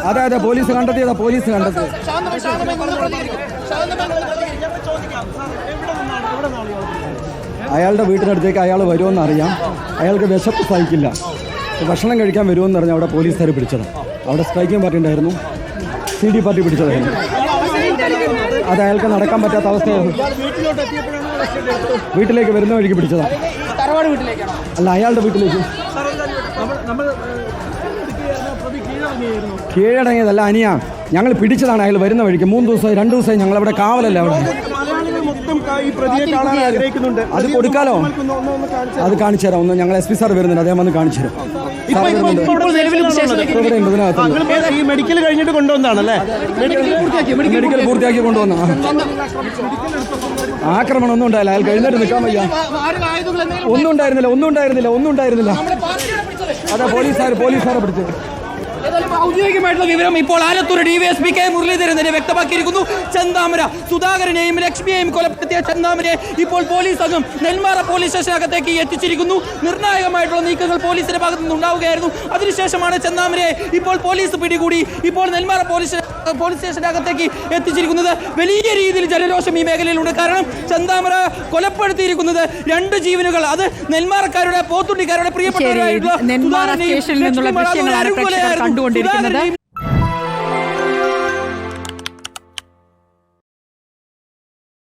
അതെ അതെ പോലീസ് കണ്ടെത്തിയതാ അയാളുടെ വീട്ടിനടുത്തേക്ക് അയാൾ വരുമെന്ന് അറിയാം. അയാൾക്ക് വിശപ്പ് സഹിക്കില്ല, ഭക്ഷണം കഴിക്കാൻ വരുമെന്ന് പറഞ്ഞാൽ അവിടെ പോലീസുകാർ പിടിച്ചതാണ്. അവിടെ സ്ട്രൈക്കിംഗ് പാർട്ടി ഉണ്ടായിരുന്നു, CD പാർട്ടി പിടിച്ചതായിരുന്നു. അത് അയാൾക്ക് നടക്കാൻ പറ്റാത്ത അവസ്ഥയായിരുന്നു. വീട്ടിലേക്ക് വരുന്ന വഴിക്ക് പിടിച്ചതാണ്. അല്ല, അയാളുടെ വീട്ടിലേക്ക് കീഴടങ്ങിയതല്ല അനിയ, ഞങ്ങൾ പിടിച്ചതാണ്. അയാൾ വരുന്ന വഴിക്ക് 3 ദിവസമായി 2 ദിവസമായി ഞങ്ങളവിടെ കാവലല്ല. അവിടെ അത് കൊടുക്കാലോ, അത് കാണിച്ചു തരാം. ഒന്ന് ഞങ്ങൾ SP സാർ വരുന്നുണ്ട്, അദ്ദേഹം വന്ന് കാണിച്ചു തരാം. മെഡിക്കൽ കഴിഞ്ഞിട്ട് കൊണ്ടുവന്നാണല്ലേ? മെഡിക്കൽ പൂർത്തിയാക്കി കൊണ്ടുവന്ന ആക്രമണം ഒന്നും ഉണ്ടായില്ല. അയാൾ കഴിഞ്ഞിട്ട് നിൽക്കാൻ വയ്യ. ഒന്നും ഉണ്ടായിരുന്നില്ല. അതെ പോലീസുകാരെ പിടിച്ചത്. ഔദ്യോഗികമായിട്ടുള്ള വിവരം ഇപ്പോൾ ആലത്തൂർ DYSP K മുരളീധരനെ വ്യക്തമാക്കിയിരിക്കുന്നു. ചെന്താമര സുധാകരനെയും ലക്ഷ്മിയെയും കൊലപ്പെടുത്തിയ ചെന്താമരയെ ഇപ്പോൾ പോലീസ് സംഘം നെന്മാറ പോലീസ് സ്റ്റേഷനകത്തേക്ക് എത്തിച്ചിരിക്കുന്നു. നിർണായകമായിട്ടുള്ള നീക്കങ്ങൾ പോലീസിന്റെ ഭാഗത്തു നിന്നുണ്ടാവുകയായിരുന്നു. അതിനുശേഷമാണ് ചെന്താമരയെ ഇപ്പോൾ പോലീസ് പിടികൂടി ഇപ്പോൾ നെന്മാറ പോലീസ് സ്റ്റേഷനകത്തേക്ക് എത്തിച്ചിരിക്കുന്നത്. വലിയ രീതിയിൽ ജനരോഷം ഈ മേഖലയിലുണ്ട്. കാരണം ചെന്താമര കൊലപ്പെടുത്തിയിരിക്കുന്നത് 2 ജീവനുകൾ, അത് നെന്മാറക്കാരുടെ പോത്തുണ്ടിക്കാരുടെ പ്രിയപ്പെട്ടവരായിട്ടുള്ള കണ്ടുകൊണ്ടിരിക്കുന്നത്